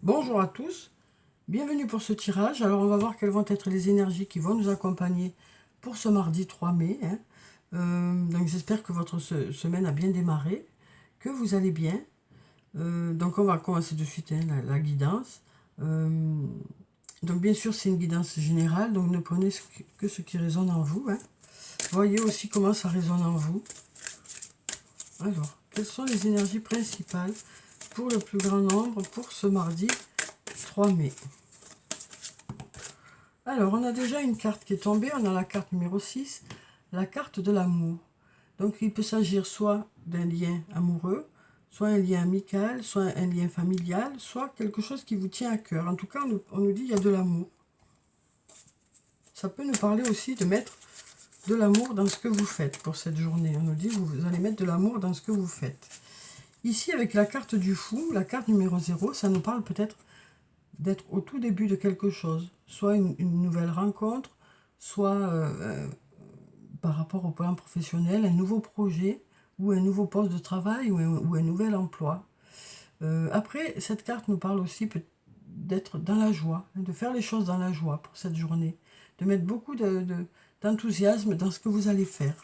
Bonjour à tous, bienvenue pour ce tirage. Alors on va voir quelles vont être les énergies qui vont nous accompagner pour ce mardi 3 mai. Donc j'espère que votre semaine a bien démarré, que vous allez bien. Donc on va commencer de suite la guidance. Donc bien sûr c'est une guidance générale, donc ne prenez que ce qui résonne en vous. Voyez aussi comment ça résonne en vous. Alors, quelles sont les énergies principales pour le plus grand nombre pour ce mardi 3 mai? Alors, on a déjà une carte qui est tombée, on a la carte numéro 6, la carte de l'amour. Donc, il peut s'agir soit d'un lien amoureux, soit un lien amical, soit un lien familial, soit quelque chose qui vous tient à cœur. En tout cas, on nous dit qu'il y a de l'amour. Ça peut nous parler aussi de mettre de l'amour dans ce que vous faites pour cette journée. On nous dit que vous allez mettre de l'amour dans ce que vous faites. Ici, avec la carte du fou, la carte numéro 0, ça nous parle peut-être d'être au tout début de quelque chose. Soit une nouvelle rencontre, soit par rapport au plan professionnel, un nouveau projet, ou un nouveau poste de travail, ou un nouvel emploi. Après, cette carte nous parle aussi d'être dans la joie, de faire les choses dans la joie pour cette journée, de mettre beaucoup d'enthousiasme dans ce que vous allez faire.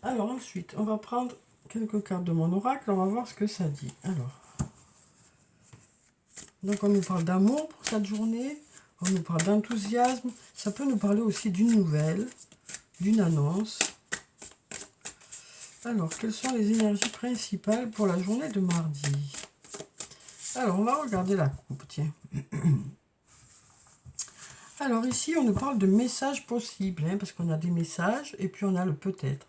Alors ensuite, on va prendre quelques cartes de mon oracle, on va voir ce que ça dit. Alors, donc on nous parle d'amour pour cette journée, on nous parle d'enthousiasme, ça peut nous parler aussi d'une nouvelle, d'une annonce. Alors, quelles sont les énergies principales pour la journée de mardi? Alors, on va regarder la coupe, tiens. Alors ici, on nous parle de messages possibles, parce qu'on a des messages et puis on a le peut-être.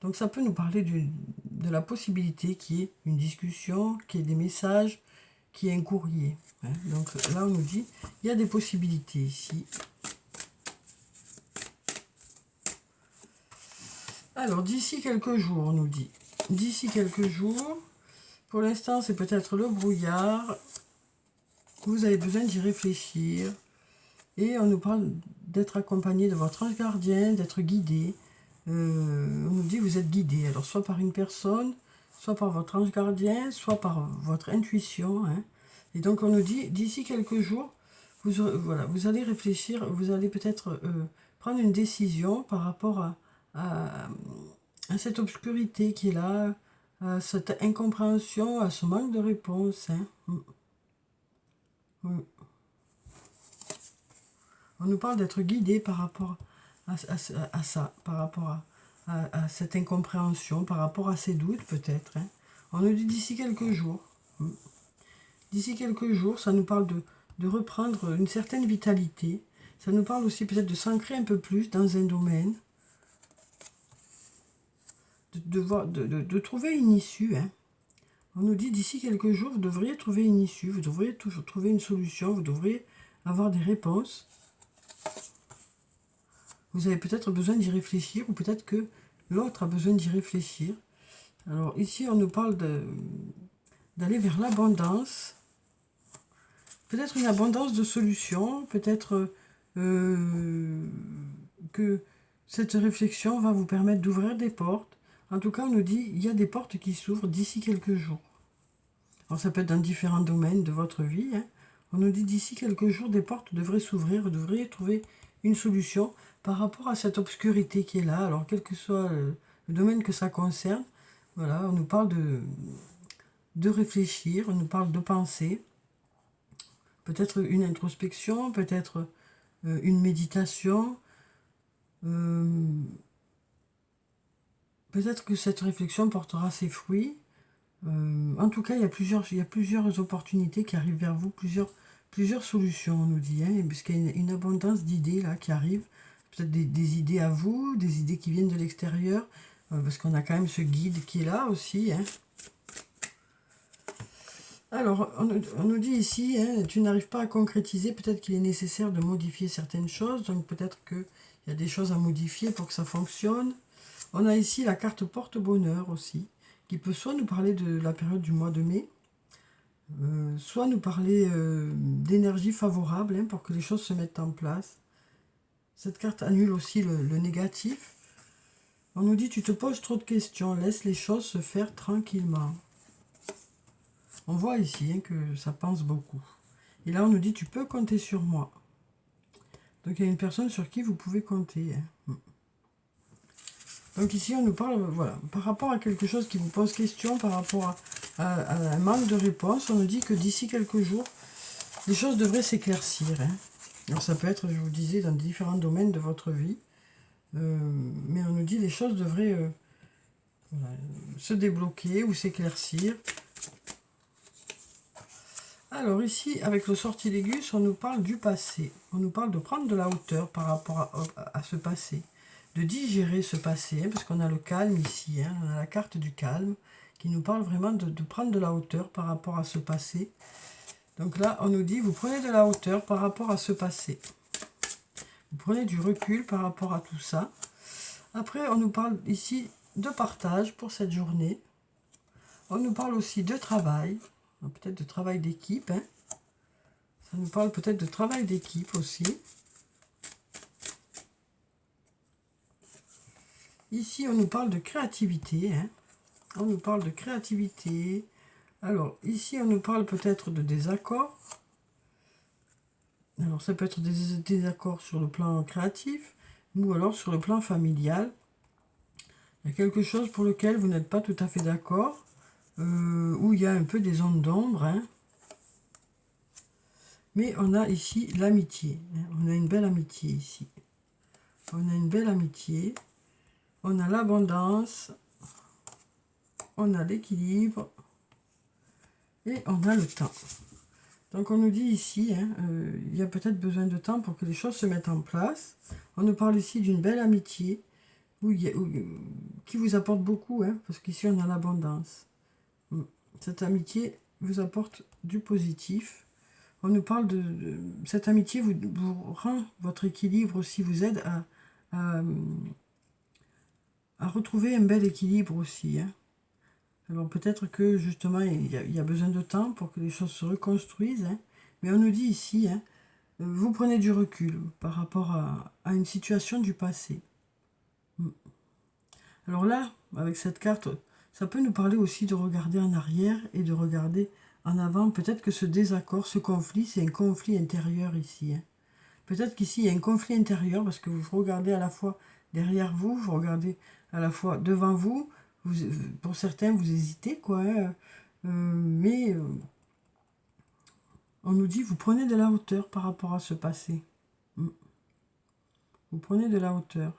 Donc ça peut nous parler de la possibilité qu'il y ait une discussion, qu'il y ait des messages, qu'il y ait un courrier. Donc là, on nous dit, il y a des possibilités ici. Alors, d'ici quelques jours, on nous dit. D'ici quelques jours, pour l'instant, c'est peut-être le brouillard. Vous avez besoin d'y réfléchir. Et on nous parle d'être accompagné de votre ange gardien, d'être guidé. On nous dit que vous êtes guidé. Alors, soit par une personne, soit par votre ange gardien, soit par votre intuition. Et donc, on nous dit, d'ici quelques jours, vous allez réfléchir, vous allez peut-être prendre une décision par rapport à cette obscurité qui est là, à cette incompréhension, à ce manque de réponse. On nous parle d'être guidé par rapport à ça, par rapport à cette incompréhension, par rapport à ces doutes peut-être. On nous dit d'ici quelques jours. D'ici quelques jours, ça nous parle de reprendre une certaine vitalité. Ça nous parle aussi peut-être de s'ancrer un peu plus dans un domaine. De trouver une issue. On nous dit d'ici quelques jours, vous devriez trouver une issue, vous devriez trouver une solution, vous devriez avoir des réponses. Vous avez peut-être besoin d'y réfléchir, ou peut-être que l'autre a besoin d'y réfléchir. Alors ici, on nous parle d'aller vers l'abondance. Peut-être une abondance de solutions, peut-être que cette réflexion va vous permettre d'ouvrir des portes. En tout cas, on nous dit il y a des portes qui s'ouvrent d'ici quelques jours. Alors ça peut être dans différents domaines de votre vie. On nous dit d'ici quelques jours, des portes devraient s'ouvrir, vous devriez trouver une solution par rapport à cette obscurité qui est là. Alors quel que soit le domaine que ça concerne, voilà, on nous parle de réfléchir, on nous parle de penser. Peut-être une introspection, peut-être une méditation. Peut-être que cette réflexion portera ses fruits. En tout cas, il y a plusieurs opportunités qui arrivent vers vous, plusieurs solutions, on nous dit, puisqu'il y a une abondance d'idées là qui arrivent. Peut-être des idées à vous, des idées qui viennent de l'extérieur, parce qu'on a quand même ce guide qui est là aussi. Alors, on nous dit ici, tu n'arrives pas à concrétiser, peut-être qu'il est nécessaire de modifier certaines choses, donc peut-être qu'il y a des choses à modifier pour que ça fonctionne. On a ici la carte porte-bonheur aussi, qui peut soit nous parler de la période du mois de mai, soit nous parler d'énergie favorable pour que les choses se mettent en place. Cette carte annule aussi le négatif. On nous dit, tu te poses trop de questions, laisse les choses se faire tranquillement. On voit ici hein, que ça pense beaucoup. Et là, on nous dit, tu peux compter sur moi. Donc, il y a une personne sur qui vous pouvez compter. Hein. Donc ici, on nous parle, voilà, par rapport à quelque chose qui vous pose question, par rapport à un manque de réponse, on nous dit que d'ici quelques jours, les choses devraient s'éclaircir. Hein. Alors ça peut être, je vous disais, dans différents domaines de votre vie, mais on nous dit les choses devraient voilà, se débloquer ou s'éclaircir. Alors ici, avec le sortilègus, on nous parle du passé. On nous parle de prendre de la hauteur par rapport à ce passé. De digérer ce passé, hein, parce qu'on a le calme ici, hein, on a la carte du calme, qui nous parle vraiment de prendre de la hauteur par rapport à ce passé. Donc là, on nous dit, vous prenez de la hauteur par rapport à ce passé. Vous prenez du recul par rapport à tout ça. Après, on nous parle ici de partage pour cette journée. On nous parle aussi de travail, peut-être de travail d'équipe. Hein. Ça nous parle peut-être de travail d'équipe aussi. Ici, on nous parle de créativité. Hein. On nous parle de créativité. Alors, ici, on nous parle peut-être de désaccords. Alors, ça peut être des désaccords sur le plan créatif ou alors sur le plan familial. Il y a quelque chose pour lequel vous n'êtes pas tout à fait d'accord, où il y a un peu des zones d'ombre. Hein. Mais on a ici l'amitié. Hein. On a une belle amitié ici. On a une belle amitié. On a l'abondance. On a l'équilibre. Et on a le temps. Donc on nous dit ici, hein, il y a peut-être besoin de temps pour que les choses se mettent en place. On nous parle ici d'une belle amitié qui vous apporte beaucoup, hein, parce qu'ici on a l'abondance. Cette amitié vous apporte du positif. On nous parle de cette amitié vous rend votre équilibre aussi, vous aide à retrouver un bel équilibre aussi. Hein. Alors peut-être que justement il y a besoin de temps pour que les choses se reconstruisent, hein. Mais on nous dit ici, hein, vous prenez du recul par rapport à une situation du passé. Alors là, avec cette carte, ça peut nous parler aussi de regarder en arrière et de regarder en avant. Peut-être que ce désaccord, ce conflit, c'est un conflit intérieur ici. Hein. Peut-être qu'ici, il y a un conflit intérieur parce que vous regardez à la fois derrière vous, vous regardez à la fois devant vous. Pour certains, vous hésitez, quoi. Hein. Mais on nous dit, vous prenez de la hauteur par rapport à ce passé. Vous prenez de la hauteur.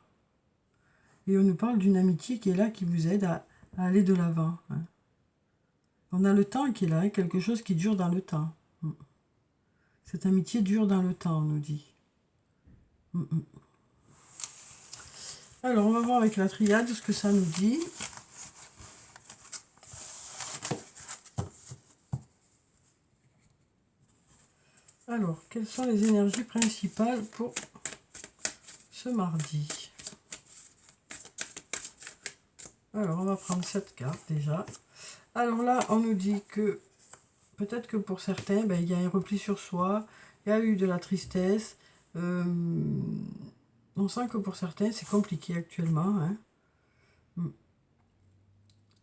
Et on nous parle d'une amitié qui est là, qui vous aide à aller de l'avant. Hein. On a le temps qui est là, hein, quelque chose qui dure dans le temps. Cette amitié dure dans le temps, on nous dit. Alors, on va voir avec la triade ce que ça nous dit. Alors, quelles sont les énergies principales pour ce mardi? Alors, on va prendre cette carte déjà. Alors là, on nous dit que peut-être que pour certains, il y a un repli sur soi, il y a eu de la tristesse. On sent que pour certains, c'est compliqué actuellement. Hein.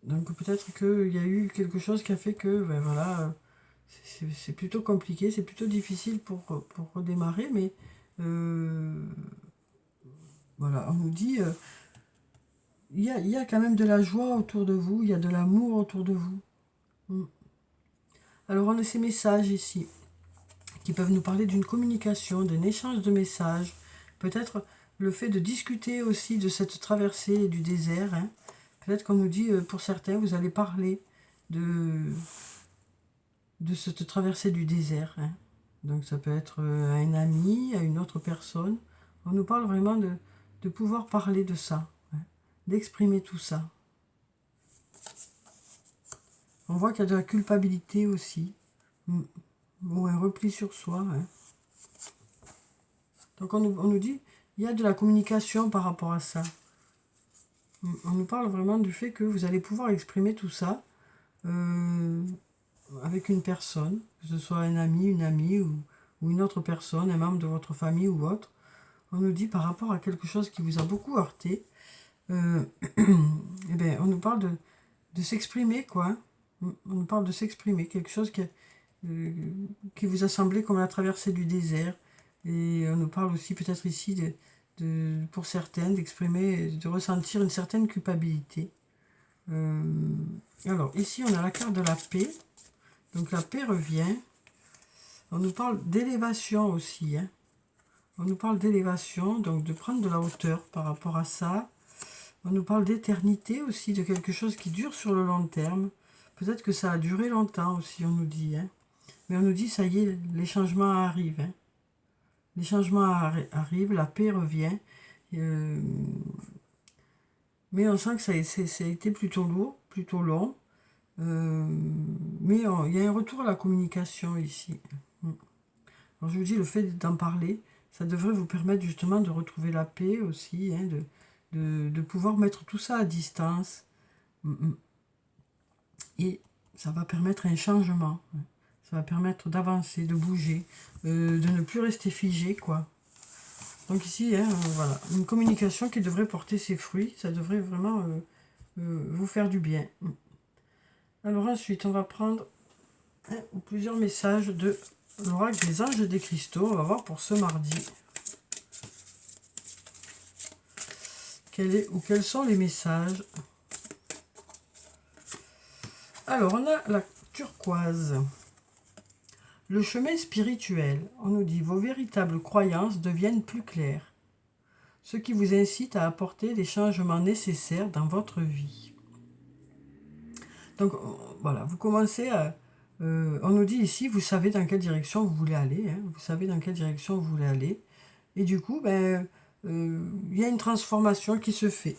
Donc peut-être qu'il y a eu quelque chose qui a fait que, voilà, c'est plutôt compliqué, c'est plutôt difficile pour redémarrer, mais voilà, on nous dit, il y a quand même de la joie autour de vous, il y a de l'amour autour de vous. Alors on a ces messages ici, qui peuvent nous parler d'une communication, d'un échange de messages, peut-être le fait de discuter aussi de cette traversée du désert. Hein. Peut-être qu'on nous dit, pour certains, vous allez parler de cette traversée du désert. Hein. Donc ça peut être à un ami, à une autre personne. On nous parle vraiment de pouvoir parler de ça, hein, d'exprimer tout ça. On voit qu'il y a de la culpabilité aussi, ou un repli sur soi. Hein. Donc on nous dit, il y a de la communication par rapport à ça. On nous parle vraiment du fait que vous allez pouvoir exprimer tout ça avec une personne, que ce soit un ami, une amie ou une autre personne, un membre de votre famille ou autre. On nous dit par rapport à quelque chose qui vous a beaucoup heurté, on nous parle de s'exprimer, quoi. On nous parle de s'exprimer, quelque chose qui vous a semblé comme la traversée du désert. Et on nous parle aussi peut-être ici, pour certaines, d'exprimer, de ressentir une certaine culpabilité. Alors, ici, on a la carte de la paix. Donc, la paix revient. On nous parle d'élévation aussi. Hein. On nous parle d'élévation, donc de prendre de la hauteur par rapport à ça. On nous parle d'éternité aussi, de quelque chose qui dure sur le long terme. Peut-être que ça a duré longtemps aussi, on nous dit. Hein. Mais on nous dit, ça y est, les changements arrivent. Hein. Les changements arrivent, la paix revient. Mais on sent que ça a été plutôt lourd, plutôt long. Mais il y a un retour à la communication ici. Alors je vous dis, le fait d'en parler, ça devrait vous permettre justement de retrouver la paix aussi, hein, de pouvoir mettre tout ça à distance. Et ça va permettre un changement. Ça va permettre d'avancer, de bouger, de ne plus rester figé, quoi. Donc ici, hein, voilà, une communication qui devrait porter ses fruits. Ça devrait vraiment vous faire du bien. Alors ensuite, on va prendre un ou plusieurs messages de l'oracle des anges des cristaux. On va voir pour ce mardi. Quels sont les messages? Alors, on a la turquoise. Le chemin spirituel. On nous dit, vos véritables croyances deviennent plus claires. Ce qui vous incite à apporter les changements nécessaires dans votre vie. Donc, voilà, vous commencez à... on nous dit ici, vous savez dans quelle direction vous voulez aller. Hein, vous savez dans quelle direction vous voulez aller. Et du coup, ben, y a une transformation qui se fait.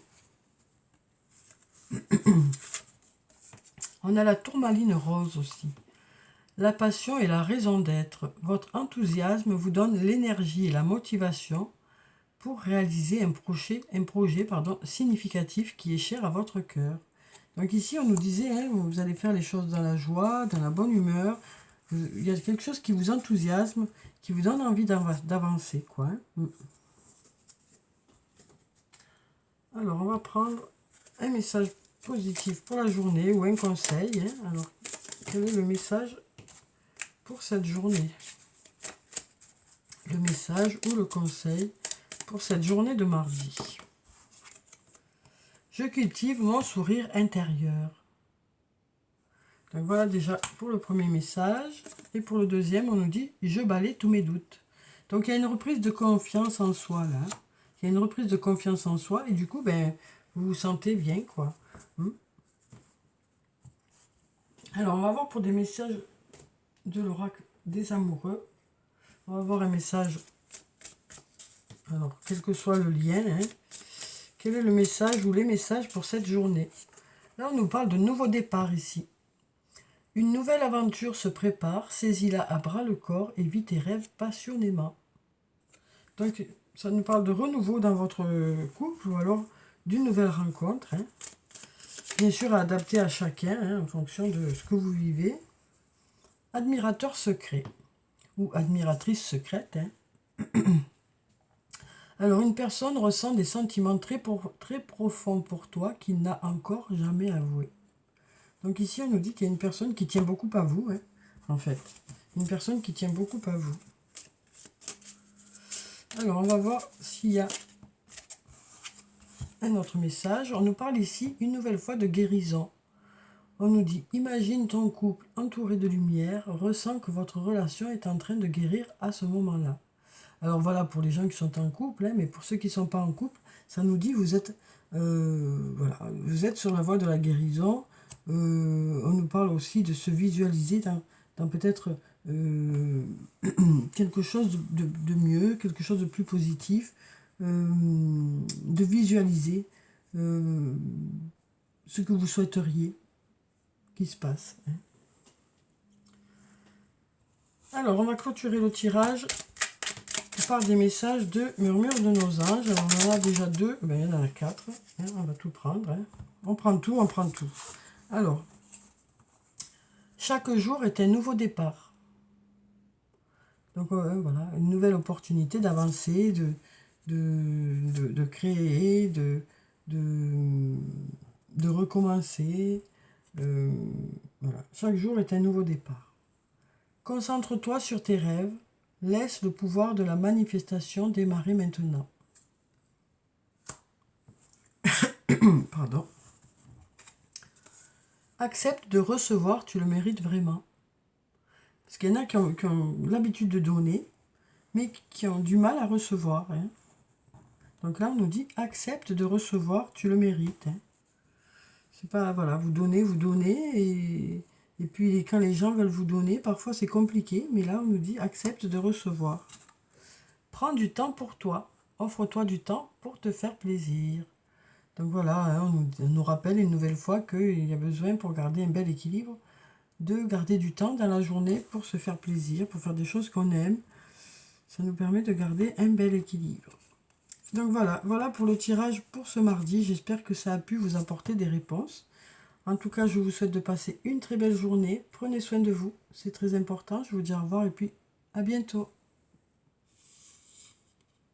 On a la tourmaline rose aussi. La passion est la raison d'être. Votre enthousiasme vous donne l'énergie et la motivation pour réaliser un projet significatif qui est cher à votre cœur. Donc ici, on nous disait, hein, vous allez faire les choses dans la joie, dans la bonne humeur. Il y a quelque chose qui vous enthousiasme, qui vous donne envie d'avancer, quoi. Hein. Alors, on va prendre un message positif pour la journée ou un conseil. Hein. Alors, quel est le message pour cette journée? Le message ou le conseil pour cette journée de mardi. Je cultive mon sourire intérieur. Donc voilà déjà pour le premier message. Et pour le deuxième, on nous dit « Je balaie tous mes doutes ». Donc il y a une reprise de confiance en soi là. Il y a une reprise de confiance en soi et du coup, ben, vous vous sentez bien, quoi. Alors, on va voir pour des messages de l'oracle des amoureux. On va voir un message. Alors, quel que soit le lien, hein, quel est le message ou les messages pour cette journée? Là, on nous parle de nouveau départ ici. Une nouvelle aventure se prépare, saisis-la à bras le corps et vis tes rêves passionnément. Donc, ça nous parle de renouveau dans votre couple ou alors d'une nouvelle rencontre. Hein. Bien sûr, adapté à chacun hein, en fonction de ce que vous vivez. Admirateur secret ou admiratrice secrète. Hein. Alors, une personne ressent des sentiments très profonds pour toi qu'il n'a encore jamais avoué. Donc ici, on nous dit qu'il y a une personne qui tient beaucoup à vous, hein, en fait. Une personne qui tient beaucoup à vous. Alors, on va voir s'il y a un autre message. On nous parle ici, une nouvelle fois, de guérison. On nous dit, imagine ton couple entouré de lumière, ressens que votre relation est en train de guérir à ce moment-là. Alors voilà, pour les gens qui sont en couple, hein, mais pour ceux qui ne sont pas en couple, ça nous dit, vous êtes sur la voie de la guérison. On nous parle aussi de se visualiser dans peut-être quelque chose de mieux, quelque chose de plus positif, de visualiser ce que vous souhaiteriez qu'il se passe. Hein. Alors, on va clôturer le tirage par des messages de murmure de nos anges. Alors, on en a déjà 2, ben, il y en a 4. Hein, on va tout prendre. Hein. On prend tout, on prend tout. Alors, chaque jour est un nouveau départ. Donc voilà, une nouvelle opportunité d'avancer, de créer, de recommencer. Voilà. Chaque jour est un nouveau départ. Concentre-toi sur tes rêves. Laisse le pouvoir de la manifestation démarrer maintenant. Pardon. Accepte de recevoir, tu le mérites vraiment. Parce qu'il y en a qui ont l'habitude de donner, mais qui ont du mal à recevoir. Hein. Donc là, on nous dit, accepte de recevoir, tu le mérites. Hein. C'est pas, voilà, vous donnez, et puis quand les gens veulent vous donner, parfois c'est compliqué, mais là, on nous dit, accepte de recevoir. Prends du temps pour toi, offre-toi du temps pour te faire plaisir. Donc voilà, hein, on nous rappelle une nouvelle fois qu'il y a besoin, pour garder un bel équilibre, de garder du temps dans la journée pour se faire plaisir, pour faire des choses qu'on aime. Ça nous permet de garder un bel équilibre. Donc voilà pour le tirage pour ce mardi. J'espère que ça a pu vous apporter des réponses. En tout cas, je vous souhaite de passer une très belle journée. Prenez soin de vous, c'est très important. Je vous dis au revoir et puis à bientôt.